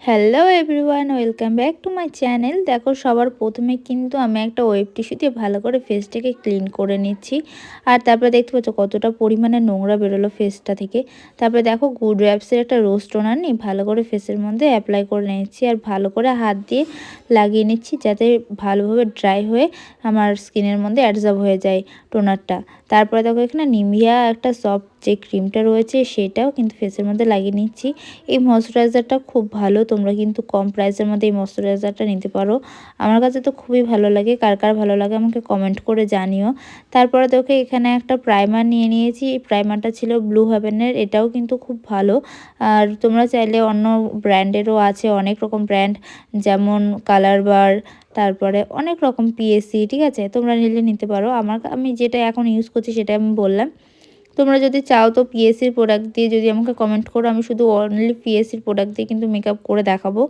Hello everyone, welcome back to my channel. দেখো, সবার প্রথমে কিন্তু আমি একটা ওয়েব টিস্যু দিয়ে ভালো করে ফেসটাকে ক্লিন করে নিচ্ছি। আর তারপরে দেখতে পাচ্ছ কতটা পরিমাণে নোংরা বেরোলো ফেসটা থেকে। তারপরে দেখো, গুড ওয়াইবসের একটা রোজ টোনার নিয়ে ভালো করে ফেসের মধ্যে অ্যাপ্লাই করে নিচ্ছি আর ভালো করে হাত দিয়ে লাগিয়ে নিচ্ছি, যাতে ভালোভাবে ড্রাই হয়ে আমার স্কিনের মধ্যে অ্যাবজর্ব হয়ে যায় টোনারটা। তারপরে দেখো, এখানে নিভিয়া একটা সফট যে ক্রিমটা রয়েছে সেটাও কিন্তু ফেসের মধ্যে লাগিয়ে নিচ্ছি। এই ময়শ্চারাইজারটা খুব ভালো, তোমরা কিন্তু কম প্রাইসের মধ্যে এই ময়শ্চারাইজারটা নিতে পারো। আমার কাছে তো খুবই ভালো লাগে, কার কার ভালো লাগে আমাকে কমেন্ট করে জানিও। তারপরে দেখো, এখানে একটা প্রাইমার নিয়ে নিয়েছি। এই প্রাইমারটা ছিল ব্লু হেভেনের, এটাও কিন্তু খুব ভালো। আর তোমরা চাইলে অন্য ব্র্যান্ডেরও আছে, অনেক রকম ব্র্যান্ড, যেমন কালার বার, তারপরে অনেক রকম পিএসসি, ঠিক আছে, তোমরা নিলে নিতে পারো। আমি যেটা এখন ইউজ করছি সেটা আমি বললাম। তোমরা যদি চাও তো পিএসসির প্রোডাক্ট দিয়ে যদি আমাকে কমেন্ট করো, আমি শুধু অনলি পিএসসির প্রোডাক্ট দিয়ে কিন্তু মেকআপ করে দেখাবো।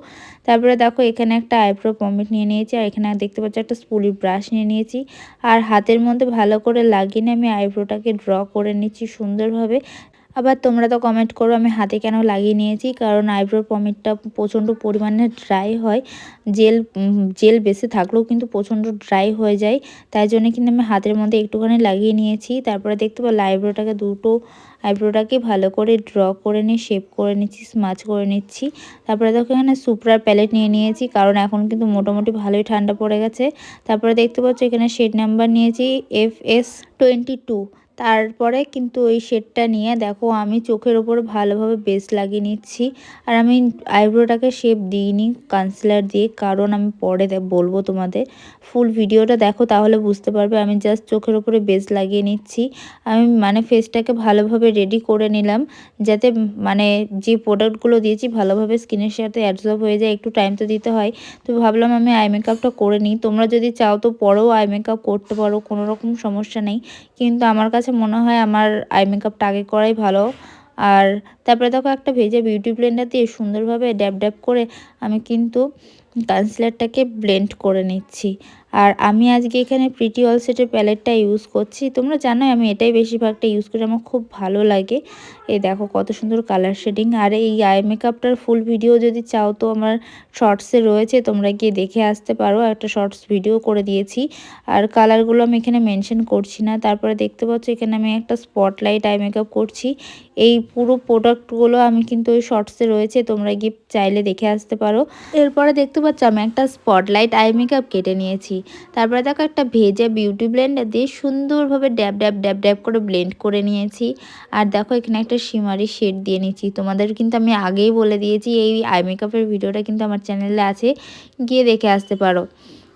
তারপরে দেখো, এখানে একটা আইব্রো পমেড নিয়ে নিয়েছি, আর এখানে দেখতে পাচ্ছি একটা স্পুলি ব্রাশ নিয়ে নিয়েছি। আর হাতের মধ্যে ভালো করে লাগিয়ে নিয়ে আমি আইব্রোটাকে ড্র করে নিচ্ছি সুন্দরভাবে। আবার তোমরা তো কমেন্ট করো আমি হাতে কেন লাগিয়ে নিয়েছি, কারণ আইব্রো পমেডটা প্রচণ্ড পরিমাণে ড্রাই হয়। জেল বেশি থাকলেও কিন্তু প্রচণ্ড ড্রাই হয়ে যায়, তাই জন্য কিন্তু আমি হাতের মধ্যে একটুখানি লাগিয়ে নিয়েছি। তারপরে দেখতে পাবো দুটো আইব্রোটাকে ভালো করে ড্র করে নিয়ে শেপ করে নিচ্ছি, স্মাচ করে নিচ্ছি। তারপরে দেখো, এখানে সুপ্রার প্যালেট নিয়ে নিয়েছি, কারণ এখন কিন্তু মোটামুটি ভালোই ঠান্ডা পড়ে গেছে। তারপরে দেখতে পাচ্ছ এখানে শেড নাম্বার নিয়েছি FS22। তারপরে কিন্তু ওই শেডটা নিয়ে দেখো, আমি চোখের ওপরে ভালোভাবে বেস লাগিয়ে নিচ্ছি। আর আমি আইব্রোটাকে শেপ দিইনি কনসিলার দিয়ে, কারণ আমি পরে বলবো তোমাদের। ফুল ভিডিওটা দেখো, তাহলে বুঝতে পারবে। আমি জাস্ট চোখের ওপরে বেস লাগিয়ে নিচ্ছি। আমি ফেসটাকে ভালোভাবে রেডি করে নিলাম, যাতে যে প্রোডাক্টগুলো দিয়েছি ভালোভাবে স্কিনের সাথে অ্যাবজর্ব হয়ে যায়। একটু টাইম তো দিতে হয়, তো ভাবলাম আমি আই মেকআপটা করে নিই। তোমরা যদি চাও তো পরেও আই মেকআপ করতে পারো, কোনো রকম সমস্যা নেই, কিন্তু আমার কাছে মনে হয় আমার আই মেকআপটা আগে করাই ভালো। আর তারপরে দেখো, একটা ভেজে বিউটি ব্লেন্ডার দিয়ে সুন্দরভাবে ড্যাব ড্যাব করে আমি কিন্তু কনসিলারটাকে ব্লেন্ড করে নিচ্ছি। আর আমি আজকে এখানে প্রিটি অল সেটের প্যালেটটা ইউজ করছি। তোমরা জানো আমি এটাই বেশিরভাগটা ইউজ করি, আমার খুব ভালো লাগে। এই দেখো কত সুন্দর কালার শেডিং। আর এই আই মেকআপটার ফুল ভিডিও যদি চাও তো আমার শর্টসে রয়েছে, তোমরা গিয়ে দেখে আসতে পারো, একটা শর্টস ভিডিও করে দিয়েছি। আর কালারগুলো আমি এখানে মেনশন করছি না। তারপরে দেখতে পাচ্ছ এখানে আমি একটা স্পটলাইট আই মেকআপ করছি। এই পুরো প্রোডাক্টগুলো আমি কিন্তু ওই শর্টসে রয়েছে, তোমরা গিয়ে চাইলে দেখে আসতে পারো। এরপরে দেখতে পাচ্ছ আমি একটা স্পটলাইট আই মেকআপ কেটে নিয়েছি। তারপরে দেখো, একটা ভেজা বিউটি ব্লেন্ডার দিয়ে সুন্দরভাবে ড্যাব ড্যাব ড্যাব ড্যাব করে ব্লেন্ড করে নিয়েছি। আর দেখো, এখানে একটা শিমারি শেড দিয়ে নিচ্ছি। তোমাদের কিন্তু আমি আগেই বলে দিয়েছি, এই আই মেকআপের ভিডিওটা কিন্তু আমার চ্যানেলে আছে, গিয়ে দেখে আসতে পারো।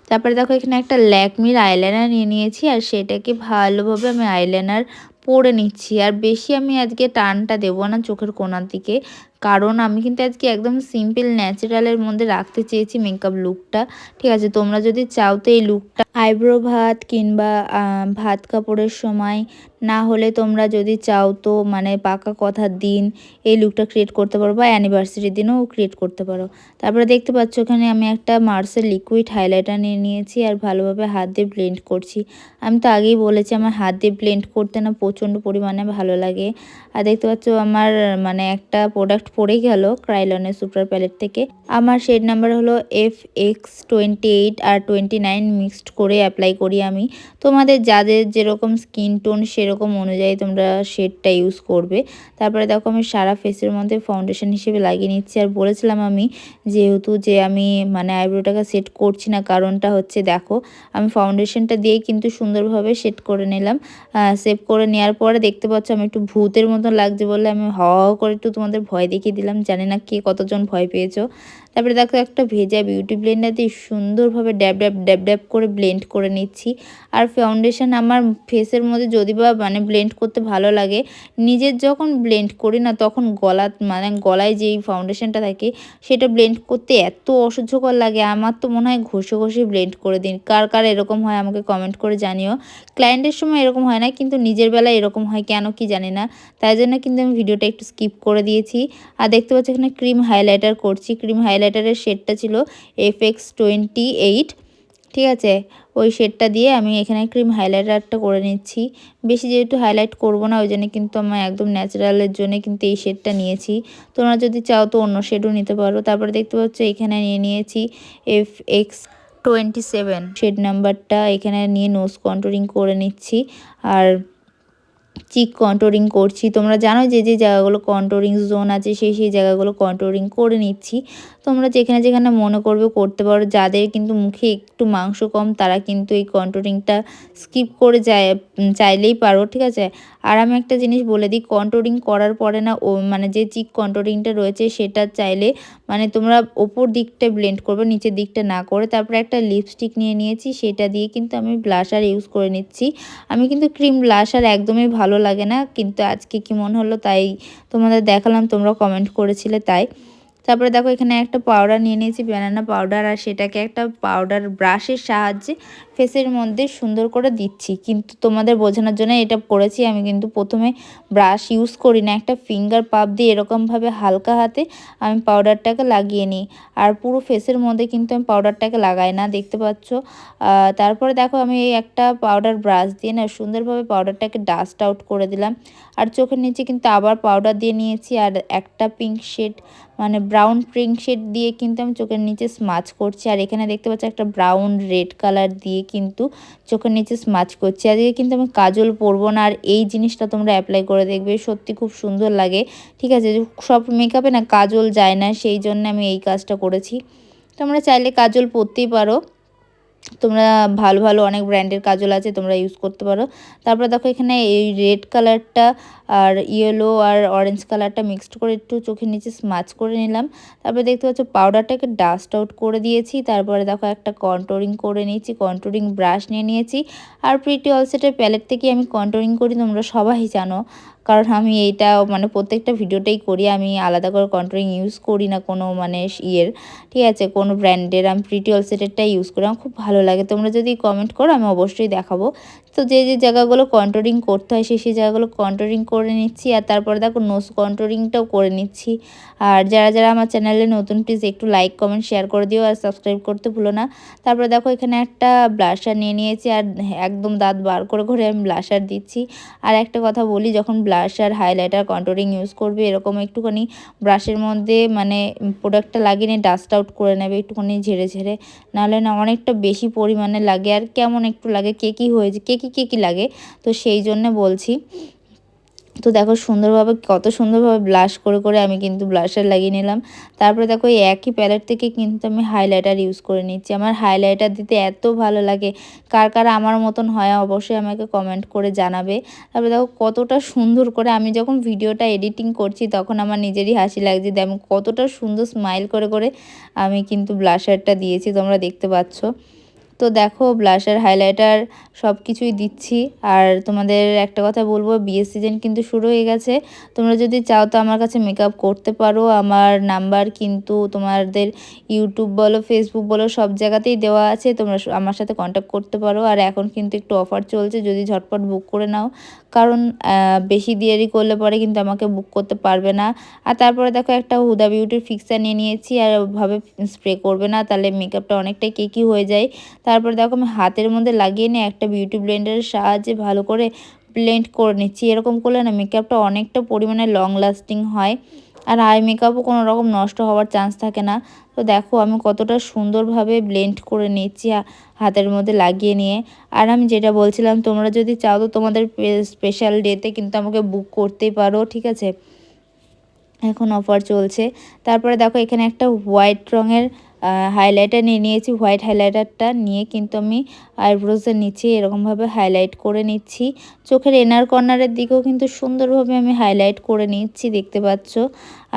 তারপরে দেখো, এখানে একটা ল্যাকমির আইলাইনার নিয়ে নিয়েছি, আর সেটাকে ভালোভাবে আমি আইলাইনার পরে নিচ্ছি। আর বেশি আমি আজকে টানটা দেবো না চোখের কোণার দিকে, কারণ আমি কিন্তু আজকে একদম সিম্পল ন্যাচারালের মধ্যে রাখতে চেয়েছি মেকআপ লুকটা, ঠিক আছে। তোমরা যদি চাও তো এই লুকটা আইব্রো ভাত কিংবা ভাত কাপড়ের সময়, না হলে তোমরা যদি চাও তো পাকা কথার দিন এই লুকটা ক্রিয়েট করতে পারো, বা অ্যানিভার্সারির দিনও ক্রিয়েট করতে পারো। তারপরে দেখতে পাচ্ছ এখানে আমি একটা মার্সের লিকুইড হাইলাইটার নিয়ে নিয়েছি, আর ভালোভাবে হাত দিয়ে ব্লেন্ড করছি। আমি তো আগেই বলেছি আমার হাত দিয়ে ব্লেন্ড করতে না প্রচণ্ড পরিমাণে ভালো লাগে। আর দেখতে পাচ্ছ আমার একটা প্রোডাক্ট পড়ে গেল ক্রাইলনের সুপার প্যালেট থেকে। আমার শেড নাম্বার হলো FX28 আর 29 মিক্সড করে অ্যাপ্লাই করি আমি। তোমাদের যাদের যেরকম স্কিন টোন সেরকম অনুযায়ী তোমরা শেডটা ইউজ করবে। তারপরে দেখো, আমি সারা ফেসের মধ্যে ফাউন্ডেশন হিসেবে লাগিয়ে নিচ্ছি। আর বলেছিলাম আমি যেহেতু যে আমি আইব্রোটাকে সেট করছি না, কারণটা হচ্ছে দেখো, আমি ফাউন্ডেশনটা দিয়েই কিন্তু সুন্দরভাবে সেট করে নিলাম। সেভ করে নেওয়ার পরে দেখতে পাচ্ছ আমি একটু ভূতের মতো লাগছে বলে আমি হাওয়া করে একটু তোমাদের ভয় দেখিয়ে দিলাম, জানি না কে কতজন ভয় পেয়েছো। তারপরে দেখো, একটা ভেজা বিউটি ব্লেন্ডার দিয়ে সুন্দরভাবে ড্যাব ড্যাব ড্যাব ড্যাব করে ব্লেন্ড করে নিচ্ছি। আর ফাউন্ডেশন আমার ফেসের মধ্যে যদি বা ব্লেন্ড করতে ভালো লাগে, নিজের যখন ব্লেন্ড করি না তখন গলায় যেই ফাউন্ডেশনটা থাকে সেটা ব্লেন্ড করতে এত অসহ্যকর লাগে, আমার তো মনে হয় ঘষে ঘষে ব্লেন্ড করে দিন। কার কার এরকম হয় আমাকে কমেন্ট করে জানিও। ক্লায়েন্টের সময় এরকম হয় না, কিন্তু নিজের বেলায় এরকম হয় কেন কি জানি না, তাই জন্য কিন্তু আমি ভিডিওটা একটু স্কিপ করে দিয়েছি। আর দেখতে পাচ্ছি এখানে ক্রিম হাইলাইটার করছি। ক্রিম হাইলাইটারের শেডটা ছিল FX28। ঠিক আছে? ওই শেডটা দিয়ে আমি এখানে ক্রিম হাইলাইটারটা করে নিচ্ছি। বেশি যেহেতু হাইলাইট করব না, ওইজন্য কিন্তু আমি একদম ন্যাচারালের জন্যে কিন্তু এই শেডটা নিয়েছি। তোমরা যদি চাও তো অন্য শেডও নিতে পারো। তারপরে দেখতে পাচ্ছ এখানে নিয়ে নিয়েছি FX27 শেড নাম্বারটা, এখানে নিয়ে নোজ কন্ট্যুরিং করে নিচ্ছি। আর চিক কন্ট্যুরিং করছি। তোমরা জানো যে জায়গাগুলো কন্ট্যুরিং জোন আছে সেই জায়গাগুলো কন্ট্যুরিং করে নিচ্ছি। তোমরা যেখানে মনে করবে করতে পারো। যাদের কিন্তু মুখে একটু মাংস কম তারা কিন্তু এই কন্ট্যুরিংটা স্কিপ করে চাইলেই পারো, ঠিক আছে? আর আমি একটা জিনিস বলে দিই, কন্ট্যুরিং করার পরে না মানে যে চিক কন্ট্যুরিংটা রয়েছে সেটা চাইলে মানে তোমরা ওপর দিকটা ব্লেন্ড করবে, নিচের দিকটা না করে। তারপরে একটা লিপস্টিক নিয়ে নিয়েছি, সেটা দিয়ে কিন্তু আমি ব্লাশার ইউজ করে নিচ্ছি। আমি কিন্তু ক্রিম ব্লাশার একদমই ভালো লাগে না, কিন্তু আজকে কি মনে হলো তাই তোমাদের দেখালাম, তোমরা কমেন্ট করেছিলে তাই। তারপরে দেখো এখানে একটা পাউডার নিয়ে নিয়েছি, ব্যানানা পাউডার, আর সেটাকে একটা পাউডার ব্রাশের সাহায্যে ফেসের মধ্যে সুন্দর করে দিচ্ছি। কিন্তু তোমাদের বোঝানোর জন্য এটা করেছি, আমি কিন্তু প্রথমে ব্রাশ ইউজ করি না, একটা ফিঙ্গার পাপ দিয়ে এরকমভাবে হালকা হাতে আমি পাউডারটাকে লাগিয়ে নিই। আর পুরো ফেসের মধ্যে কিন্তু আমি পাউডারটাকে লাগাই না, দেখতে পাচ্ছ। তারপরে দেখো আমি এই একটা পাউডার ব্রাশ দিয়ে না সুন্দরভাবে পাউডারটাকে ডাস্ট আউট করে দিলাম। আর চোখের নিচে কিন্তু আবার পাউডার দিয়ে নিয়েছি, আর একটা পিঙ্ক শেড মানে ব্রাউন পিঙ্ক শেড দিয়ে কিন্তু আমি চোখের নিচে স্মাচ করছি। আর এখানে দেখতে পাচ্ছি একটা ব্রাউন রেড কালার দিয়ে কিন্তু চোখের নিচে স্মাচ করছি। আজকে কিন্তু আমি কাজল পরবো না, আর এই জিনিসটা তোমরা অ্যাপ্লাই করে দেখবে, সত্যি খুব সুন্দর লাগে, ঠিক আছে? সব মেকআপে না কাজল যায় না, সেই জন্য আমি এই কাজটা করেছি। তোমরা চাইলে কাজল পরতেই পারো, তোমরা ভালো অনেক ব্র্যান্ডের কাজল আছে, তোমরা ইউজ করতে পারো। তারপরে দেখো এখানে এই রেড কালারটা আর ইয়েলো আর অরেঞ্জ কালারটা মিক্সড করে একটু চোখের নিচে স্মাচ করে নিলাম। তারপরে দেখতে পাচ্ছ পাউডারটাকে ডাস্ট আউট করে দিয়েছি। তারপরে দেখো একটা কন্ট্যুরিং করে নিয়েছি, কন্ট্যুরিং ব্রাশ নিয়ে নিয়েছি। আর প্রিটি অল সেটের প্যালেট থেকে আমি কন্ট্যুরিং করি, তোমরা সবাই জানো, কারণ আমি এইটা মানে প্রত্যেকটা ভিডিওটাই করি। আমি আলাদা করে কন্ট্যুরিং ইউজ করি না কোনো মানে ইয়ের, ঠিক আছে, কোনো ব্র্যান্ডের। আমি প্রিটি অল সেটেরটাই ইউজ করি, আমার খুব ভালো লাগে। তোমরা যদি কমেন্ট করো আমি অবশ্যই দেখাবো। তো যে জায়গাগুলো কন্ট্যুরিং করতে হয় সেই জায়গাগুলো কন্ট্যুরিং করে নিচ্ছি। আর তারপরে দেখো নোজ কন্ট্যুরিংটাও করে নিচ্ছি। আর যারা আমার চ্যানেলে নতুন প্লিজ একটু লাইক কমেন্ট শেয়ার করে দিও, আর সাবস্ক্রাইব করতে ভুলো না। তারপরে দেখো এখানে একটা ব্লাশার নিয়ে নিয়েছি, আর একদম দাঁত বার করে আমি ব্লাশার দিচ্ছি। আর একটা কথা বলি, যখন ব্লাশার হাইলাইটার কন্ট্যুরিং ইউজ করবে এরকম একটুখানি ব্রাশের মধ্যে মানে প্রোডাক্টটা লাগিয়ে নিয়ে ডাস্ট আউট করে নেবে একটুখানি ঝেড়ে, নাহলে না অনেকটা বেশি পরিমাণে লাগে, আর কেমন একটু লাগে কেকি হয়েছে, কেকি লাগে। তো সেই জন্য বলছি। তো দেখো সুন্দরভাবে কত সুন্দরভাবে ব্লাশ করে আমি কিন্তু ব্লাশার লাগিয়ে নিলাম। তারপরে দেখো এই একই প্যালেট থেকে কিন্তু আমি হাইলাইটার ইউজ করে নিচ্ছি। আমার হাইলাইটার দিতে এত ভালো লাগে, কার আমার মতন হয় অবশ্যই আমাকে কমেন্ট করে জানাবে। তারপরে দেখো কতটা সুন্দর করে আমি যখন ভিডিওটা এডিটিং করছি তখন আমার নিজেরই হাসি লাগছে যে আমি কতটা সুন্দর স্মাইল করে আমি কিন্তু ব্লাশারটা দিয়েছি, তোমরা দেখতে পাচ্ছ। তো দেখো ব্লাশার হাইলাইটার সব কিছুই দিচ্ছি। আর তোমাদের একটা কথা বলবো, বিয়ের সিজন কিন্তু শুরু হয়ে গেছে। তোমরা যদি চাও তো আমার কাছে মেকআপ করতে পারো। আমার নাম্বার কিন্তু তোমাদের ইউটিউব বলো ফেসবুক বলো সব জায়গাতেই দেওয়া আছে, তোমরা আমার সাথে কন্ট্যাক্ট করতে পারো। আর এখন কিন্তু একটু অফার চলছে, যদি ঝটপট বুক করে নাও, কারণ বেশি দেরি করলে পরে কিন্তু আমাকে বুক করতে পারবে না। আর তারপরে দেখো একটা হুদা বিউটির ফিক্সার নিয়ে নিয়েছি, আর ওভাবে স্প্রে করবে না, তাহলে মেকআপটা অনেকটাই কেকি হয়ে যায়। তারপরে দেখো আমি হাতের মধ্যে লাগিয়ে নিয়ে একটা বিউটি ব্লেন্ডারের সাহায্যে ভালো করে ব্লেন্ড করে নিচ্ছি। এরকম করলে না মেকআপটা অনেকটা পরিমাণে লং লাস্টিং হয়, আর আই মেকআপও কোনো রকম নষ্ট হওয়ার চান্স থাকে না। তো দেখো আমি কতটা সুন্দরভাবে ব্লেন্ড করে নিচ্ছি হাতের মধ্যে লাগিয়ে নিয়ে। আর আমি যেটা বলছিলাম, তোমরা যদি চাও তো তোমাদের স্পেশাল ডেতে কিন্তু আমাকে বুক করতেই পারো, ঠিক আছে? এখন অফার চলছে। তারপরে দেখো এখানে একটা হোয়াইট রঙের হাইলাইটার নিয়ে নিয়েছি। হোয়াইট হাইলাইটারটা নিয়ে কিন্তু আমি আইব্রোজের নিচে এরকমভাবে হাইলাইট করে নিচ্ছি। চোখের এনার কর্নারের দিকেও কিন্তু সুন্দরভাবে আমি হাইলাইট করে নিচ্ছি, দেখতে পাচ্ছ।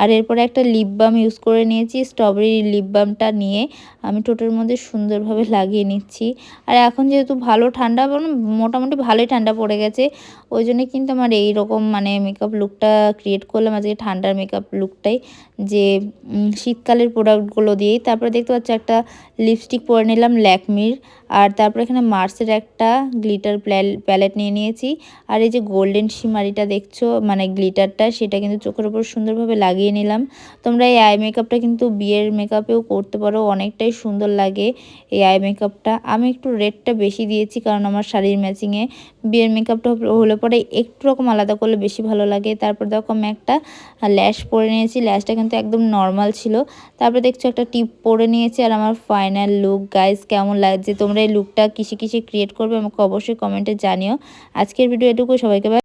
আর এরপরে একটা লিপ বাম ইউজ করে নিয়েছি, স্ট্রবেরি লিপ বামটা নিয়ে আমি ঠোঁটের মধ্যে সুন্দরভাবে লাগিয়ে নিচ্ছি। আর এখন যেহেতু ভালো ঠান্ডা, মোটামুটি ভালোই ঠান্ডা পড়ে গেছে, ওই জন্য কিন্তু আমার এইরকম মানে মেকআপ লুকটা ক্রিয়েট করলাম আজকে, ঠান্ডার মেকআপ লুকটাই, যে শীতকালের প্রোডাক্টগুলো দিয়েই। তারপরে দেখতে পাচ্ছ একটা লিপস্টিক পরে নিলাম ল্যাকমির। আর তারপরে এখানে মার্সের একটা গ্লিটার প্যালেট নিয়ে নিয়েছি। আর এই যে গোল্ডেন শিমারিটা দেখছো মানে গ্লিটারটা, সেটা কিন্তু চোখের উপর সুন্দরভাবে লাগিয়ে নিলাম। তোমরা এই আই মেকআপটা কিন্তু বিয়ের মেকআপেও করতে পারো, অনেকটাই সুন্দর লাগে এই আই মেকআপটা। আমি একটু রেডটা বেশি দিয়েছি কারণ আমার শাড়ির ম্যাচিংয়ে বিয়ের মেকআপটা হলে পরে একটু রকম আলাদা করলে বেশি ভালো লাগে। তারপর দেখো আমি একটা ল্যাশ পরে নিয়েছি, ল্যাশটা কিন্তু একদম নর্মাল ছিল। তারপরে দেখছো একটা টিপ পরে নিয়েছি। আর আমার ফাইনাল লুক গাইস কেমন লাগছে, তোমরা এই লুকটা কিসে কিসে ক্রিয়েট করবে আমাকে অবশ্যই কমেন্টে জানিও। আজকের ভিডিও এটুকু, সবাইকে